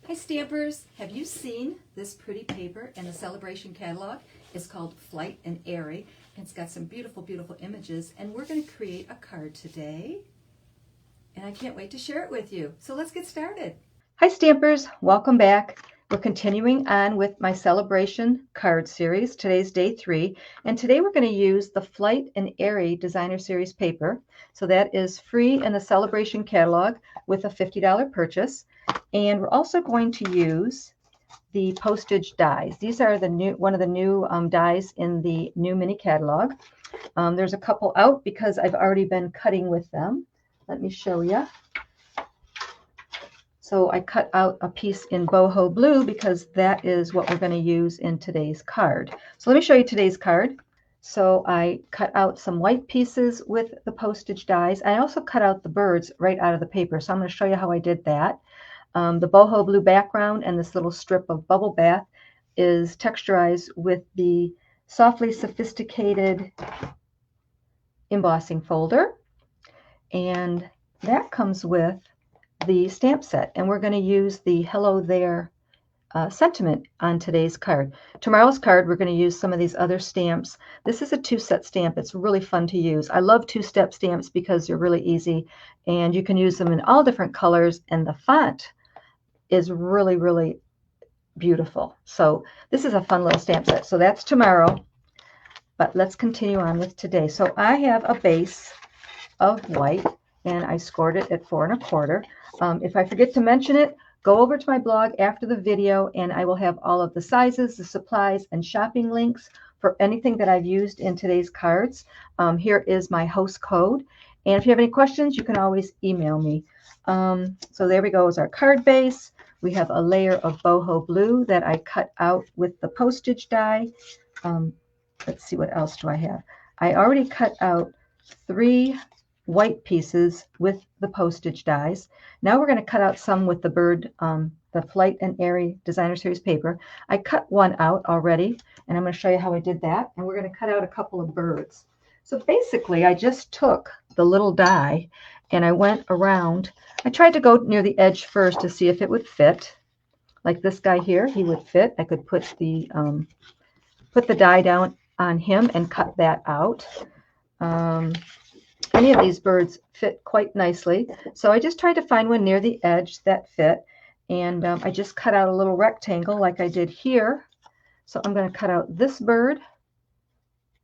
Hi Stampers, have you seen this pretty paper in the Sale-a-bration catalog? It's called Flight Airy, and it's got some beautiful, beautiful images, and we're going to create a card today, and I can't wait to share it with you. So let's get started. Hi Stampers, welcome back. We're continuing on with my Sale-a-bration card series. Today's day 3, and today we're going to use the Flight Airy Designer Series paper. So that is free in the Sale-a-bration catalog with a $50 purchase. And we're also going to use the postage dies. These are the one of the new dies in the new mini catalog. There's a couple out because I've already been cutting with them. Let me show you. So I cut out a piece in boho blue because that is what we're going to use in today's card. So let me show you today's card. So I cut out some white pieces with the postage dies. I also cut out the birds right out of the paper. So I'm going to show you how I did that. The boho blue background and this little strip of bubble bath is texturized with the softly sophisticated embossing folder. And that comes with the stamp set. And we're going to use the Hello There sentiment on today's card. Tomorrow's card, we're going to use some of these other stamps. This is a 2-set stamp. It's really fun to use. I love 2-step stamps because they're really easy and you can use them in all different colors, and the font is really, really beautiful. So this is a fun little stamp set. So that's tomorrow, but let's continue on with today. So I have a base of white and I scored it at 4 1/4. If I forget to mention it, go over to my blog after the video and I will have all of the sizes, the supplies, and shopping links for anything that I've used in today's cards. Here is my host code. And if you have any questions, you can always email me. So there we go, is our card base. We have a layer of boho blue that I cut out with the postage die. Let's see, what else do I have? I already cut out 3 white pieces with the postage dies. Now we're going to cut out some with the bird, the Flight Airy Designer Series paper. I cut one out already, and I'm going to show you how I did that. And we're going to cut out a couple of birds. So basically, I just took the little die and I went around. I tried to go near the edge first to see if it would fit. Like this guy here, he would fit. I could put the die down on him and cut that out. Any of these birds fit quite nicely. So I just tried to find one near the edge that fit. And I just cut out a little rectangle like I did here. So I'm going to cut out this bird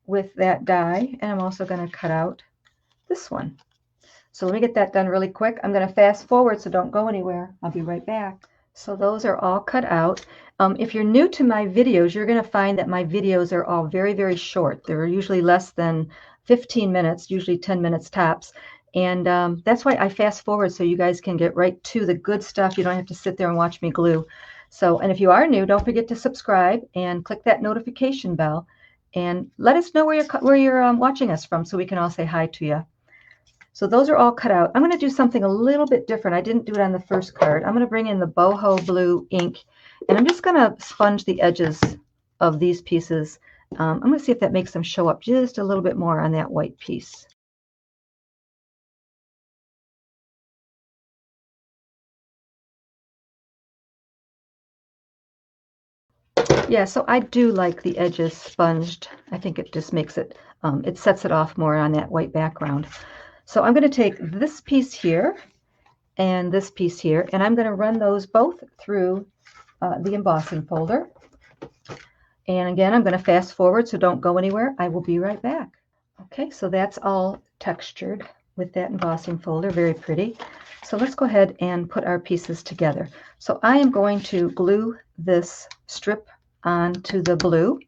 with that die. And I'm also going to cut out this one. So let me get that done really quick. I'm going to fast forward, so don't go anywhere. I'll be right back. So those are all cut out. If you're new to my videos, you're going to find that my videos are all very, very short. They're usually less than 15 minutes, usually 10 minutes tops. And that's why I fast forward so you guys can get right to the good stuff. You don't have to sit there and watch me glue. So, and if you are new, don't forget to subscribe and click that notification bell. And let us know where you're watching us from so we can all say hi to you. So those are all cut out. I'm going to do something a little bit different. I didn't do it on the first card. I'm going to bring in the boho blue ink, and I'm just going to sponge the edges of these pieces. I'm going to see if that makes them show up just a little bit more on that white piece. Yeah, so I do like the edges sponged. I think it just makes it, it sets it off more on that white background. So I'm going to take this piece here and this piece here, and I'm going to run those both through the embossing folder. And again, I'm going to fast forward, so don't go anywhere. I will be right back. Okay, so that's all textured with that embossing folder, very pretty. So let's go ahead and put our pieces together. So I am going to glue this strip onto the blue.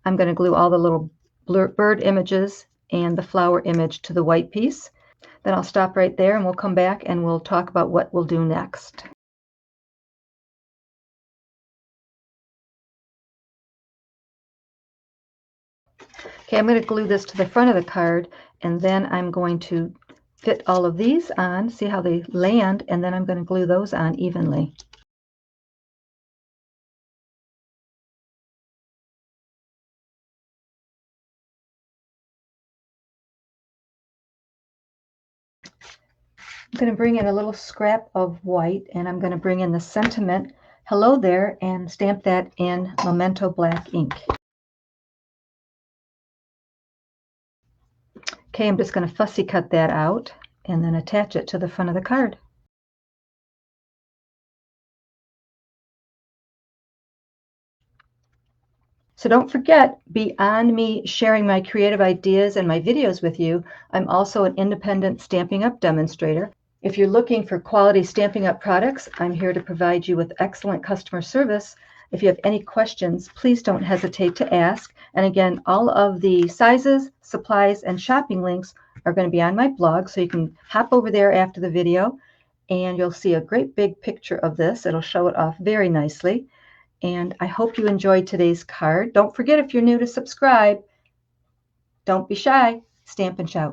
I'm going to glue all the little bird images and the flower image to the white piece. Then I'll stop right there and we'll come back and we'll talk about what we'll do next. Okay, I'm going to glue this to the front of the card, and then I'm going to fit all of these on, see how they land, and then I'm going to glue those on evenly. I'm going to bring in a little scrap of white, and I'm going to bring in the sentiment hello there and stamp that in Memento black ink. Okay, I'm just going to fussy cut that out and then attach it to the front of the card. So don't forget, beyond me sharing my creative ideas and my videos with you, I'm also an independent Stampin' Up! Demonstrator. If you're looking for quality Stampin' Up! Products, I'm here to provide you with excellent customer service. If you have any questions, please don't hesitate to ask. And again, all of the sizes, supplies, and shopping links are going to be on my blog, so you can hop over there after the video, and you'll see a great big picture of this. It'll show it off very nicely. And I hope you enjoyed today's card. Don't forget, if you're new, to subscribe. Don't be shy. Stamp and shout.